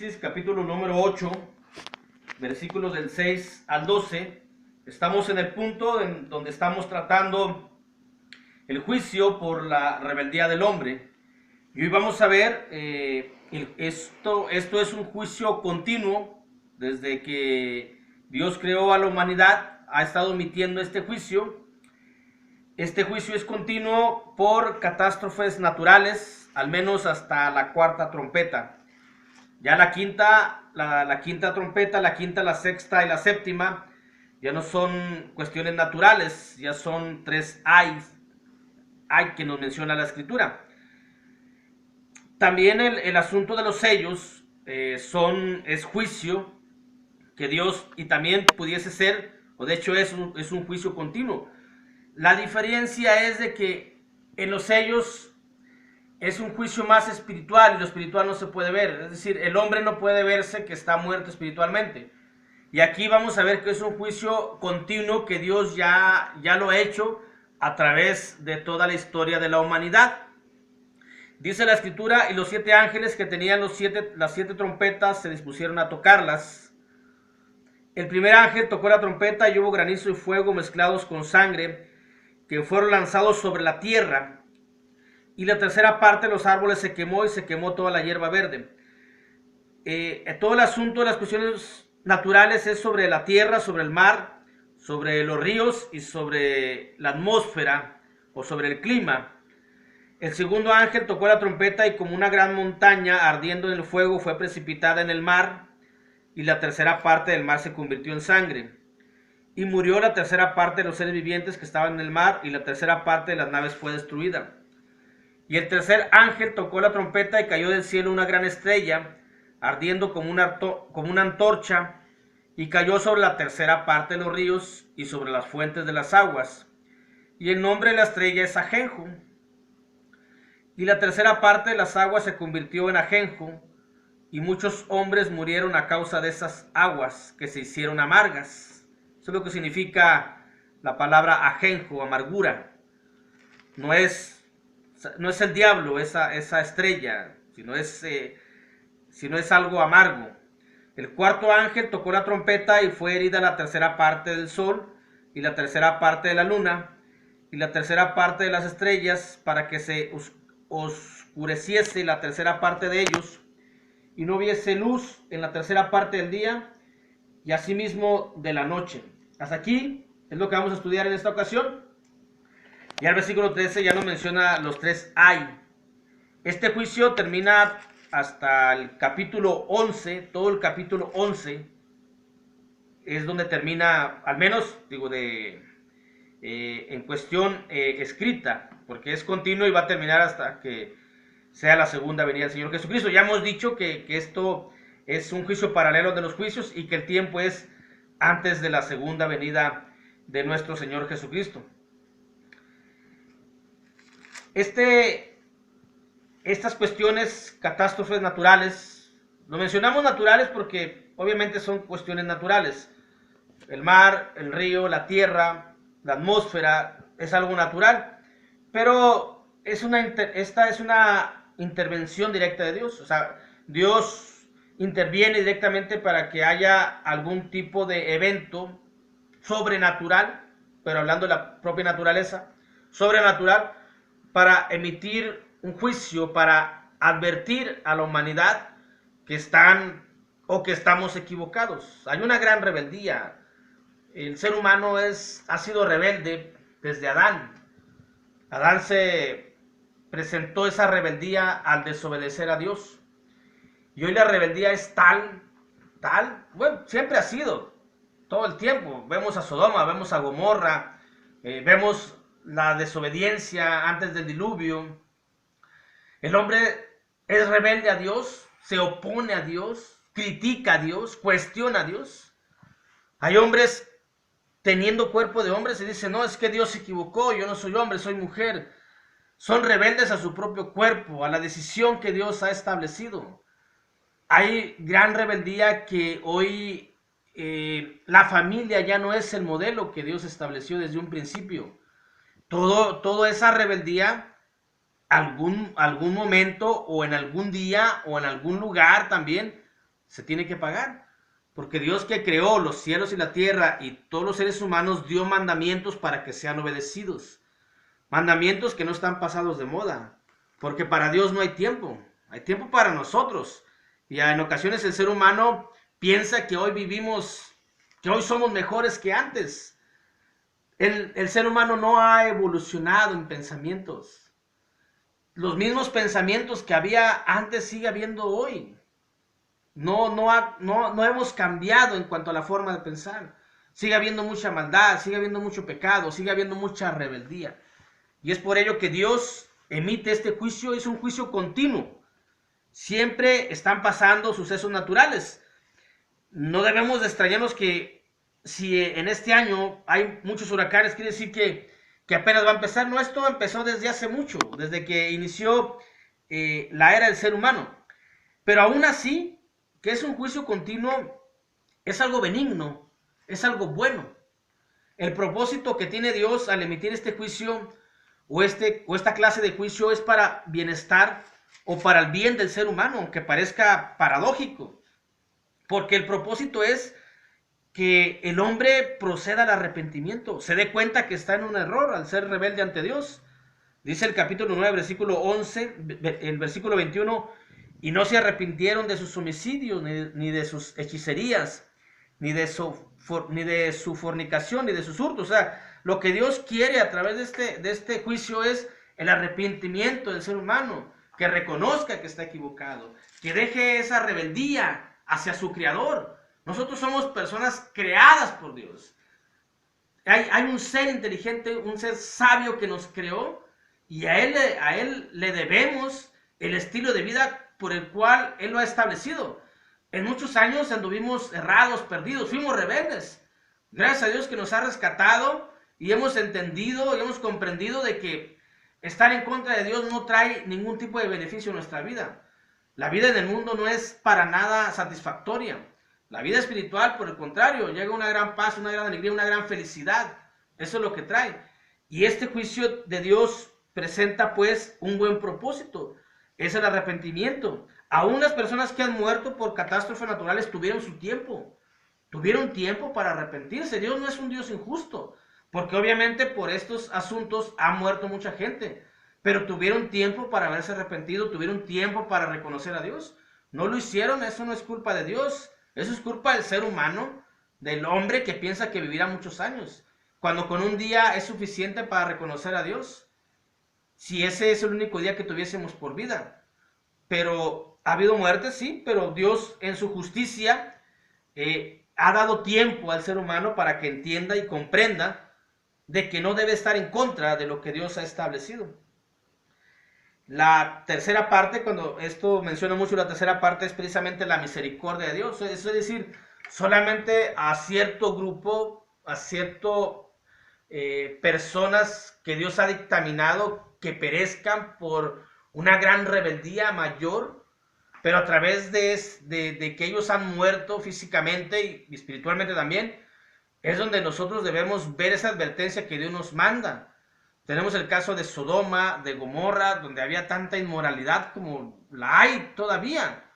Apocalipsis, capítulo número 8, versículos del 6 al 12. Estamos en el punto en donde estamos tratando el juicio por la rebeldía del hombre. Y hoy vamos a ver, esto es un juicio continuo. Desde que Dios creó a la humanidad, ha estado emitiendo este juicio. Este juicio es continuo por catástrofes naturales, al menos hasta la cuarta trompeta. Ya la quinta trompeta, la quinta, la sexta y la séptima, ya no son cuestiones naturales, ya son tres ay que nos menciona la escritura. También el asunto de los sellos es juicio que Dios, y también pudiese ser, o de hecho es un juicio continuo. La diferencia es de que en los sellos es un juicio más espiritual y lo espiritual no se puede ver. Es decir, el hombre no puede verse que está muerto espiritualmente. Y aquí vamos a ver que es un juicio continuo que Dios ya lo ha hecho a través de toda la historia de la humanidad. Dice la escritura, y los 7 ángeles que tenían las 7 trompetas se dispusieron a tocarlas. El primer ángel tocó la trompeta y hubo granizo y fuego mezclados con sangre que fueron lanzados sobre la tierra. Y la tercera parte de los árboles se quemó y se quemó toda la hierba verde. Todo el asunto de las cuestiones naturales es sobre la tierra, sobre el mar, sobre los ríos y sobre la atmósfera o sobre el clima. El segundo ángel tocó la trompeta y como una gran montaña ardiendo en el fuego fue precipitada en el mar, y la tercera parte del mar se convirtió en sangre. Y murió la tercera parte de los seres vivientes que estaban en el mar, y la tercera parte de las naves fue destruida. Y el tercer ángel tocó la trompeta y cayó del cielo una gran estrella, ardiendo como una antorcha, y cayó sobre la tercera parte de los ríos y sobre las fuentes de las aguas. Y el nombre de la estrella es Ajenjo. Y la tercera parte de las aguas se convirtió en ajenjo, y muchos hombres murieron a causa de esas aguas que se hicieron amargas. Eso es lo que significa la palabra ajenjo, amargura. No es el diablo esa estrella, sino es algo amargo. El cuarto ángel tocó la trompeta y fue herida la tercera parte del sol y la tercera parte de la luna y la tercera parte de las estrellas, para que se oscureciese la tercera parte de ellos y no hubiese luz en la tercera parte del día y asimismo de la noche. Hasta aquí es lo que vamos a estudiar en esta ocasión. Ya el versículo 13 ya nos menciona los 3 ay. Este juicio termina hasta el capítulo 11, todo el capítulo 11 es donde termina, al menos digo en cuestión escrita, porque es continuo y va a terminar hasta que sea la segunda venida del Señor Jesucristo. Ya hemos dicho que esto es un juicio paralelo de los juicios y que el tiempo es antes de la segunda venida de nuestro Señor Jesucristo. Estas cuestiones, catástrofes naturales, lo mencionamos naturales porque obviamente son cuestiones naturales. El mar, el río, la tierra, la atmósfera es algo natural, pero esta es una intervención directa de Dios. O sea, Dios interviene directamente para que haya algún tipo de evento sobrenatural, pero hablando de la propia naturaleza, sobrenatural, para emitir un juicio, para advertir a la humanidad que están o que estamos equivocados. Hay una gran rebeldía. El ser humano ha sido rebelde desde Adán. Adán se presentó esa rebeldía al desobedecer a Dios. Y hoy la rebeldía es tal, bueno, siempre ha sido, todo el tiempo. Vemos a Sodoma, vemos a Gomorra, vemos la desobediencia antes del diluvio. El hombre es rebelde a Dios, se opone a Dios, critica a Dios, cuestiona a Dios. Hay hombres teniendo cuerpo de hombres y dicen, no, es que Dios se equivocó, yo no soy hombre, soy mujer. Son rebeldes a su propio cuerpo, a la decisión que Dios ha establecido. Hay gran rebeldía que hoy la familia ya no es el modelo que Dios estableció desde un principio. Toda esa rebeldía, algún momento o en algún día o en algún lugar también se tiene que pagar. Porque Dios, que creó los cielos y la tierra y todos los seres humanos, dio mandamientos para que sean obedecidos. Mandamientos que no están pasados de moda. Porque para Dios no hay tiempo. Hay tiempo para nosotros. Y en ocasiones el ser humano piensa que hoy vivimos, que hoy somos mejores que antes. El ser humano no ha evolucionado en pensamientos. Los mismos pensamientos que había antes sigue habiendo hoy. No hemos cambiado en cuanto a la forma de pensar. Sigue habiendo mucha maldad, sigue habiendo mucho pecado, sigue habiendo mucha rebeldía. Y es por ello que Dios emite este juicio, es un juicio continuo. Siempre están pasando sucesos naturales. No debemos de extrañarnos que si en este año hay muchos huracanes, quiere decir que apenas va a empezar. No, esto empezó desde hace mucho, desde que inició la era del ser humano. Pero aún así, que es un juicio continuo, es algo benigno, es algo bueno. El propósito que tiene Dios al emitir este juicio o esta clase de juicio es para bienestar o para el bien del ser humano, aunque parezca paradójico. Porque el propósito es que el hombre proceda al arrepentimiento, se dé cuenta que está en un error al ser rebelde ante Dios. Dice el capítulo 9, versículo 11, el versículo 21, y no se arrepintieron de sus homicidios, ni de sus hechicerías, ni de su fornicación, ni de sus hurtos. O sea, lo que Dios quiere a través de este juicio es el arrepentimiento del ser humano, que reconozca que está equivocado, que deje esa rebeldía hacia su Creador. Nosotros somos personas creadas por Dios. Hay un ser inteligente, un ser sabio que nos creó, y a él le debemos el estilo de vida por el cual Él lo ha establecido. En muchos años anduvimos errados, perdidos, fuimos rebeldes. Gracias a Dios que nos ha rescatado y hemos entendido y hemos comprendido de que estar en contra de Dios no trae ningún tipo de beneficio en nuestra vida. La vida en el mundo no es para nada satisfactoria. La vida espiritual, por el contrario, llega una gran paz, una gran alegría, una gran felicidad. Eso es lo que trae. Y este juicio de Dios presenta pues un buen propósito. Es el arrepentimiento. Aún las personas que han muerto por catástrofes naturales tuvieron su tiempo. Tuvieron tiempo para arrepentirse. Dios no es un Dios injusto. Porque obviamente por estos asuntos ha muerto mucha gente. Pero tuvieron tiempo para haberse arrepentido. Tuvieron tiempo para reconocer a Dios. No lo hicieron. Eso no es culpa de Dios. Eso es culpa del ser humano. Del hombre que piensa que vivirá muchos años. Cuando con un día es suficiente para reconocer a Dios. Si ese es el único día que tuviésemos por vida. Pero ha habido muertes, sí, pero Dios en su justicia ha dado tiempo al ser humano para que entienda y comprenda de que no debe estar en contra de lo que Dios ha establecido. La tercera parte, cuando esto menciona mucho la tercera parte, es precisamente la misericordia de Dios. Eso es decir, solamente a cierto grupo, a cierto personas que Dios ha dictaminado que perezcan por una gran rebeldía mayor, pero a través de que ellos han muerto físicamente y espiritualmente también, es donde nosotros debemos ver esa advertencia que Dios nos manda. Tenemos el caso de Sodoma, de Gomorra, donde había tanta inmoralidad como la hay todavía.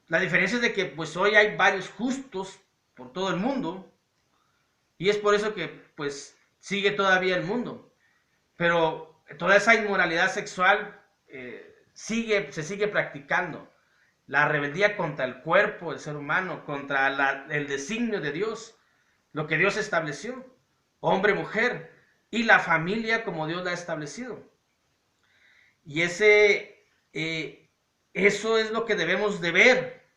La diferencia es de que pues hoy hay varios justos por todo el mundo, y es por eso que pues sigue todavía el mundo. Pero toda esa inmoralidad sexual se sigue practicando. La rebeldía contra el cuerpo del ser humano, contra el designio de Dios, lo que Dios estableció, hombre, mujer, y la familia como Dios la ha establecido. Y eso es lo que debemos de ver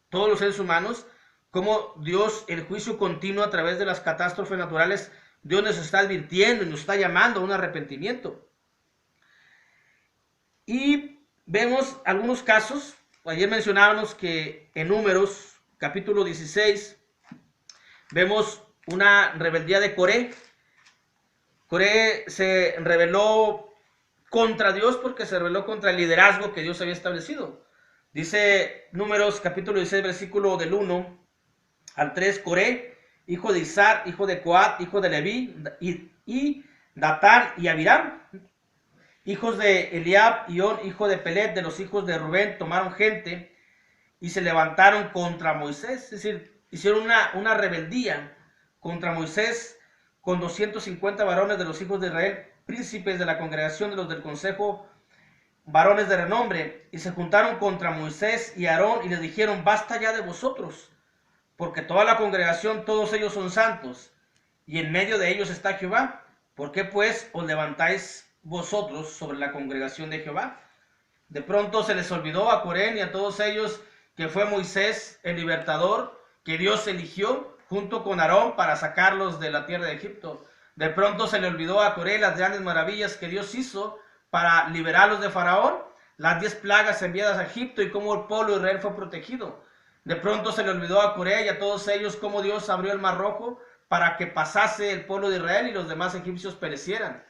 todos los seres humanos, como Dios, el juicio continuo a través de las catástrofes naturales, Dios nos está advirtiendo y nos está llamando a un arrepentimiento. Y vemos algunos casos. Ayer mencionábamos que en Números, capítulo 16, vemos una rebeldía de Coré. Coré se rebeló contra Dios porque se rebeló contra el liderazgo que Dios había establecido. Dice Números, capítulo 16, versículo del 1 al 3, Coré, hijo de Izar, hijo de Coat, hijo de Leví, y Datán y Abiram, hijos de Eliab y On, hijo de Pelet, de los hijos de Rubén, tomaron gente y se levantaron contra Moisés, es decir, hicieron una rebeldía contra Moisés con 250 varones de los hijos de Israel, príncipes de la congregación de los del consejo, varones de renombre, y se juntaron contra Moisés y Aarón y les dijeron: basta ya de vosotros, porque toda la congregación, todos ellos son santos, y en medio de ellos está Jehová. ¿Por qué pues os levantáis vosotros sobre la congregación de Jehová? De pronto se les olvidó a Coré y a todos ellos que fue Moisés el libertador que Dios eligió junto con Aarón para sacarlos de la tierra de Egipto. De pronto se le olvidó a Coré las grandes maravillas que Dios hizo para liberarlos de Faraón, las 10 plagas enviadas a Egipto y cómo el pueblo de Israel fue protegido. De pronto se le olvidó a Coré y a todos ellos cómo Dios abrió el mar rojo para que pasase el pueblo de Israel y los demás egipcios perecieran.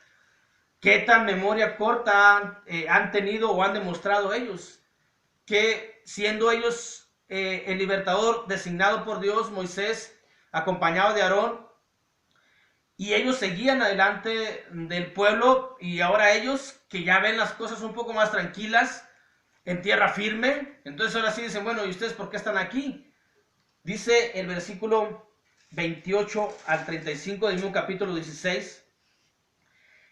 ¿Qué tan memoria corta han tenido o han demostrado ellos? Que siendo ellos el libertador designado por Dios, Moisés, acompañado de Aarón, y ellos seguían adelante del pueblo, y ahora ellos que ya ven las cosas un poco más tranquilas, en tierra firme, entonces ahora sí dicen: bueno, ¿y ustedes por qué están aquí? Dice el versículo 28 al 35 del mismo capítulo 16.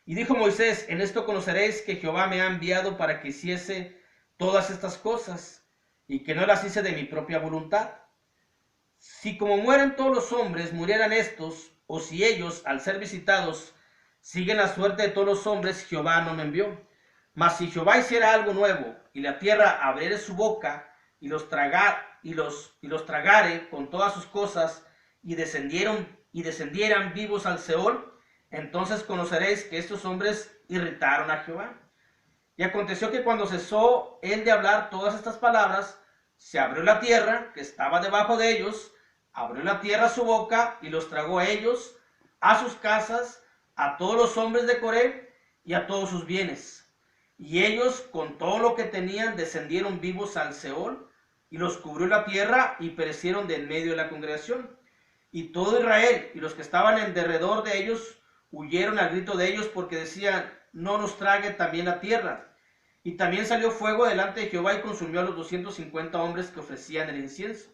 Y dijo Moisés: en esto conoceréis que Jehová me ha enviado para que hiciese todas estas cosas, y que no las hice de mi propia voluntad. Si como mueren todos los hombres, murieran estos, o si ellos, al ser visitados, siguen la suerte de todos los hombres, Jehová no me envió. Mas si Jehová hiciera algo nuevo, y la tierra abriere su boca, y los tragare con todas sus cosas, y descendieran vivos al Seol, entonces conoceréis que estos hombres irritaron a Jehová. Y aconteció que cuando cesó él de hablar todas estas palabras, se abrió la tierra que estaba debajo de ellos, abrió la tierra su boca y los tragó a ellos, a sus casas, a todos los hombres de Coré y a todos sus bienes. Y ellos con todo lo que tenían descendieron vivos al Seol, y los cubrió la tierra y perecieron de en medio de la congregación. Y todo Israel y los que estaban en derredor de ellos huyeron al grito de ellos, porque decían: no nos trague también la tierra. Y también salió fuego delante de Jehová y consumió a los 250 hombres que ofrecían el incienso.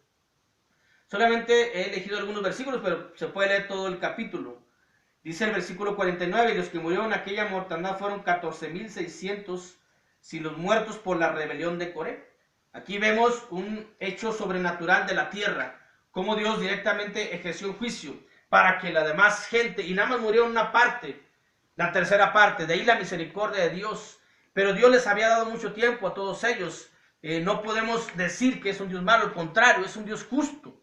Solamente he elegido algunos versículos, pero se puede leer todo el capítulo. Dice el versículo 49: y los que murieron en aquella mortandad fueron 14,600, si los muertos por la rebelión de Coré. Aquí vemos un hecho sobrenatural de la tierra, cómo Dios directamente ejerció un juicio para que la demás gente, y nada más murió una parte, la tercera parte, de ahí la misericordia de Dios. Pero Dios les había dado mucho tiempo a todos ellos. No podemos decir que es un Dios malo, al contrario, es un Dios justo,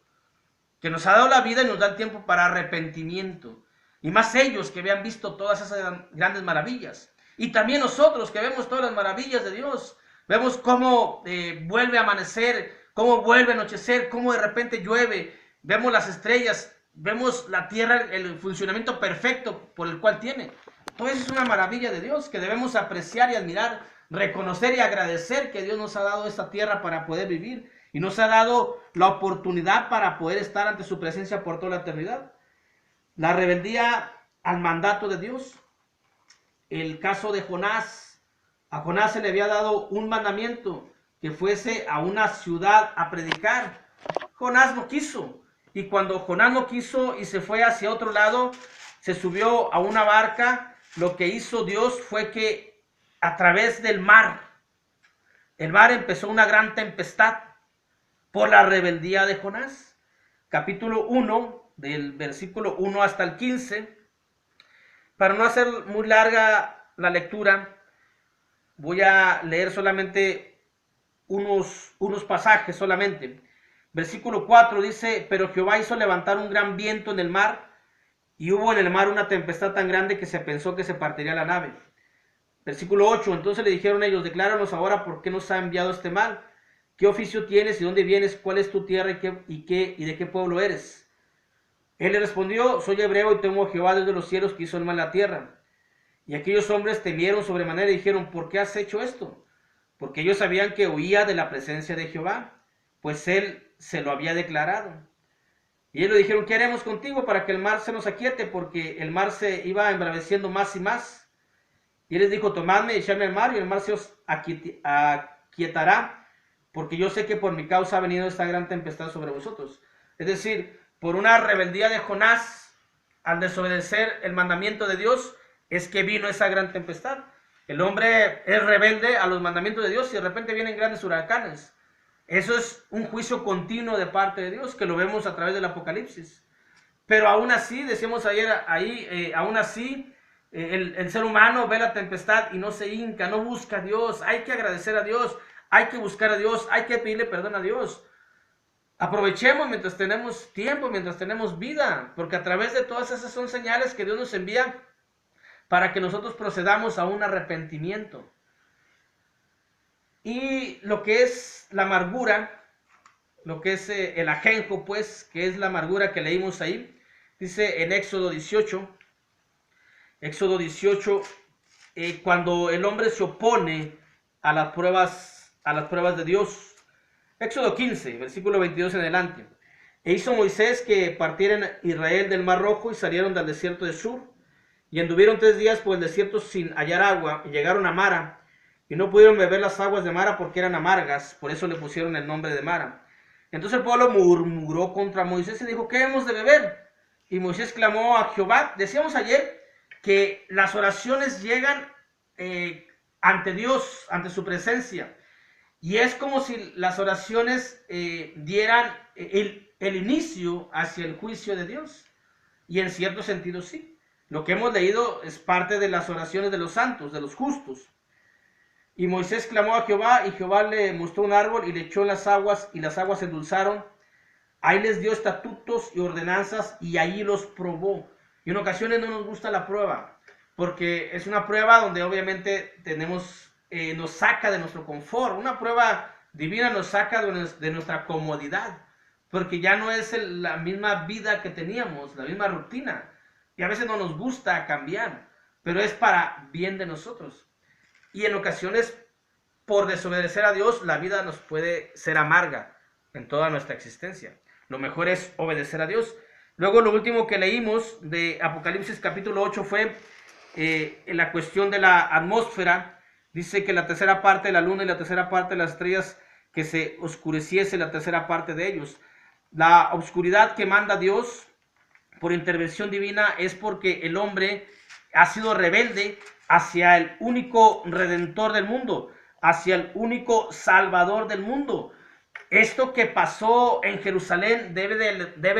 que nos ha dado la vida y nos da el tiempo para arrepentimiento. Y más ellos que habían visto todas esas grandes maravillas. Y también nosotros que vemos todas las maravillas de Dios. Vemos cómo vuelve a amanecer, cómo vuelve a anochecer, cómo de repente llueve. Vemos las estrellas, vemos la tierra, el funcionamiento perfecto por el cual tiene. Todo eso es una maravilla de Dios que debemos apreciar y admirar, reconocer y agradecer que Dios nos ha dado esta tierra para poder vivir y nos ha dado la oportunidad para poder estar ante su presencia por toda la eternidad. La rebeldía al mandato de Dios. El caso de Jonás. A Jonás se le había dado un mandamiento, que fuese a una ciudad a predicar. Jonás no quiso. Y cuando Jonás no quiso y se fue hacia otro lado, se subió a una barca. Lo que hizo Dios fue que a través del mar, el mar empezó una gran tempestad por la rebeldía de Jonás. Capítulo 1, del versículo 1 hasta el 15. Para no hacer muy larga la lectura, voy a leer solamente unos pasajes solamente. Versículo 4 dice: pero Jehová hizo levantar un gran viento en el mar, y hubo en el mar una tempestad tan grande que se pensó que se partiría la nave. Versículo 8: entonces le dijeron ellos: decláranos ahora por qué nos ha enviado este mal. ¿Qué oficio tienes y dónde vienes? ¿Cuál es tu tierra y de qué pueblo eres? Él le respondió: soy hebreo y temo a Jehová desde los cielos, que hizo el mal en la tierra. Y aquellos hombres temieron sobremanera y dijeron: ¿por qué has hecho esto? Porque ellos sabían que huía de la presencia de Jehová, pues él se lo había declarado. Y ellos le dijeron: ¿qué haremos contigo para que el mar se nos aquiete? Porque el mar se iba embraveciendo más y más. Y él les dijo: tomadme y echadme al mar, y el mar se os aquietará, porque yo sé que por mi causa ha venido esta gran tempestad sobre vosotros. Es decir, por una rebeldía de Jonás, al desobedecer el mandamiento de Dios, es que vino esa gran tempestad. El hombre es rebelde a los mandamientos de Dios y de repente vienen grandes huracanes. Eso es un juicio continuo de parte de Dios, que lo vemos a través del Apocalipsis. Pero aún así, decíamos ayer ahí, aún así, el ser humano ve la tempestad y no se hinca, no busca a Dios. Hay que agradecer a Dios, hay que buscar a Dios, hay que pedirle perdón a Dios. Aprovechemos mientras tenemos tiempo, mientras tenemos vida, porque a través de todas esas son señales que Dios nos envía para que nosotros procedamos a un arrepentimiento. Y lo que es la amargura, lo que es el ajenjo, pues, que es la amargura que leímos ahí, dice en Éxodo 18, cuando el hombre se opone a las pruebas de Dios. Éxodo 15, versículo 22 en adelante. E hizo Moisés que partieran Israel del Mar Rojo y salieron del desierto de Sur. Y anduvieron 3 días por el desierto sin hallar agua, y llegaron a Mara, y no pudieron beber las aguas de Mara porque eran amargas, por eso le pusieron el nombre de Mara. Entonces el pueblo murmuró contra Moisés y dijo, ¿qué hemos de beber? Y Moisés clamó a Jehová. Decíamos ayer que las oraciones llegan ante Dios, ante su presencia. Y es como si las oraciones dieran el inicio hacia el juicio de Dios. Y en cierto sentido sí. Lo que hemos leído es parte de las oraciones de los santos, de los justos. Y Moisés clamó a Jehová, y Jehová le mostró un árbol y le echó en las aguas, y las aguas se endulzaron. Ahí les dio estatutos y ordenanzas, y ahí los probó. Y en ocasiones no nos gusta la prueba, porque es una prueba donde obviamente nos saca de nuestro confort. Una prueba divina nos saca de nuestra comodidad, porque ya no es la misma vida que teníamos, la misma rutina. Y a veces no nos gusta cambiar, pero es para bien de nosotros. Y en ocasiones, por desobedecer a Dios, la vida nos puede ser amarga en toda nuestra existencia. Lo mejor es obedecer a Dios. Luego, lo último que leímos de Apocalipsis capítulo 8 fue en la cuestión de la atmósfera. Dice que la tercera parte de la luna y la tercera parte de las estrellas, que se oscureciese la tercera parte de ellos. La oscuridad que manda Dios por intervención divina es porque el hombre ha sido rebelde hacia el único redentor del mundo, hacia el único salvador del mundo. Esto que pasó en Jerusalén debe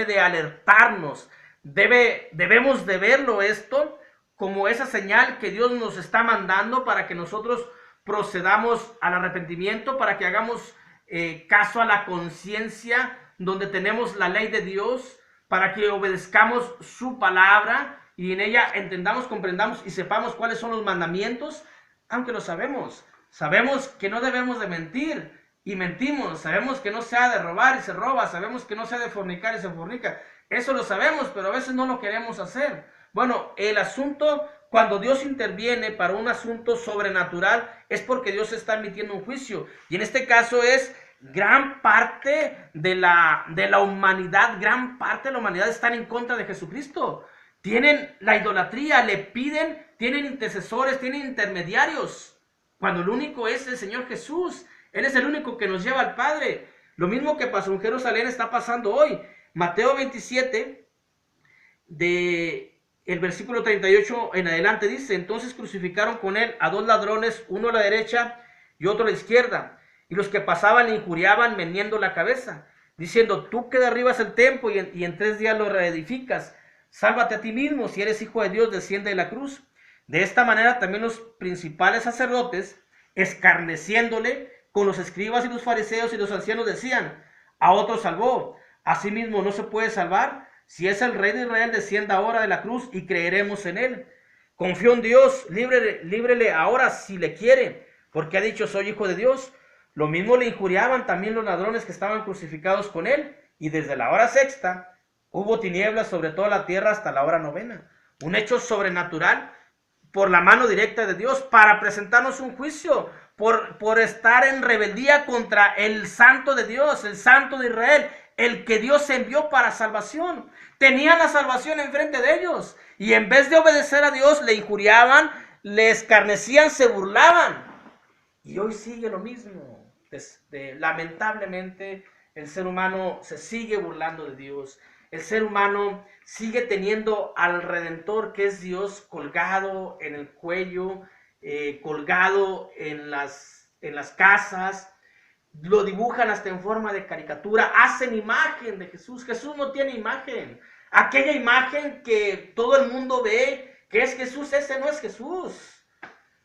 de alertarnos, debemos de verlo esto como esa señal que Dios nos está mandando para que nosotros procedamos al arrepentimiento, para que hagamos caso a la conciencia donde tenemos la ley de Dios, para que obedezcamos su palabra y en ella entendamos, comprendamos y sepamos cuáles son los mandamientos, aunque lo sabemos. Sabemos que no debemos de mentir y mentimos, sabemos que no se ha de robar y se roba, sabemos que no se ha de fornicar y se fornica. Eso lo sabemos, pero a veces no lo queremos hacer. Bueno, el asunto, cuando Dios interviene para un asunto sobrenatural, es porque Dios está emitiendo un juicio. Y en este caso es gran parte de la humanidad, gran parte de la humanidad están en contra de Jesucristo. Tienen la idolatría, le piden, tienen intercesores, tienen intermediarios, cuando el único es el Señor Jesús. Él es el único que nos lleva al Padre. Lo mismo que pasó en Jerusalén está pasando hoy. Mateo 27, el versículo 38 en adelante dice, entonces crucificaron con él a 2 ladrones, uno a la derecha y otro a la izquierda. Y los que pasaban le injuriaban meneando la cabeza, diciendo, tú que derribas el templo y en 3 días lo reedificas, sálvate a ti mismo, si eres hijo de Dios, desciende de la cruz. De esta manera también los principales sacerdotes, escarneciéndole con los escribas y los fariseos y los ancianos, decían, a otro salvó, a sí mismo no se puede salvar. Si es el Rey de Israel, descienda ahora de la cruz y creeremos en él. Confió en Dios, líbrele ahora si le quiere, porque ha dicho, soy hijo de Dios. Lo mismo le injuriaban también los ladrones que estaban crucificados con él, y desde la hora 6 hubo tinieblas sobre toda la tierra hasta la hora 9. Un hecho sobrenatural por la mano directa de Dios para presentarnos un juicio por estar en rebeldía contra el Santo de Dios, el Santo de Israel, el que Dios envió para salvación. Tenían la salvación enfrente de ellos y en vez de obedecer a Dios le injuriaban, le escarnecían, se burlaban. Y hoy sigue lo mismo. Lamentablemente, el ser humano se sigue burlando de Dios. El ser humano sigue teniendo al Redentor, que es Dios, colgado en el cuello, colgado en las casas. Lo dibujan hasta en forma de caricatura, hacen imagen de Jesús. Jesús no tiene imagen. Aquella imagen que todo el mundo ve que es Jesús, ese no es Jesús.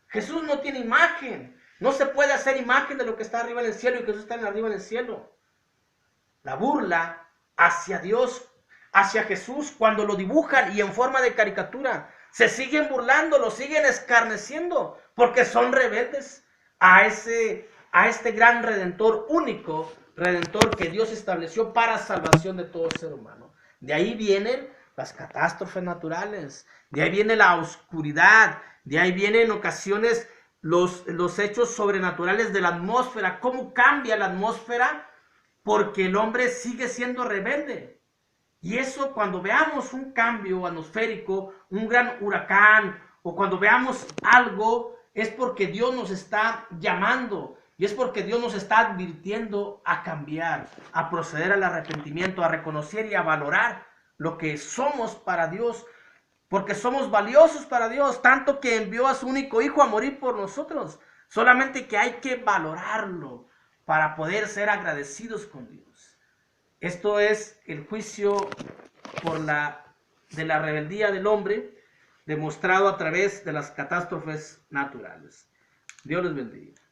Jesús no tiene imagen. No se puede hacer imagen de lo que está arriba en el cielo y Jesús está arriba en el cielo. La burla hacia Dios, hacia Jesús, cuando lo dibujan y en forma de caricatura, se siguen burlando, lo siguen escarneciendo, porque son rebeldes a este gran Redentor, único Redentor que Dios estableció para salvación de todo ser humano. De ahí vienen las catástrofes naturales, de ahí viene la oscuridad, de ahí vienen en ocasiones los hechos sobrenaturales de la atmósfera. ¿Cómo cambia la atmósfera? Porque el hombre sigue siendo rebelde. Y eso, cuando veamos un cambio atmosférico, un gran huracán, o cuando veamos algo, es porque Dios nos está llamando, y es porque Dios nos está advirtiendo a cambiar, a proceder al arrepentimiento, a reconocer y a valorar lo que somos para Dios, porque somos valiosos para Dios, tanto que envió a su único Hijo a morir por nosotros. Solamente que hay que valorarlo para poder ser agradecidos con Dios. Esto es el juicio de la rebeldía del hombre, demostrado a través de las catástrofes naturales. Dios les bendiga.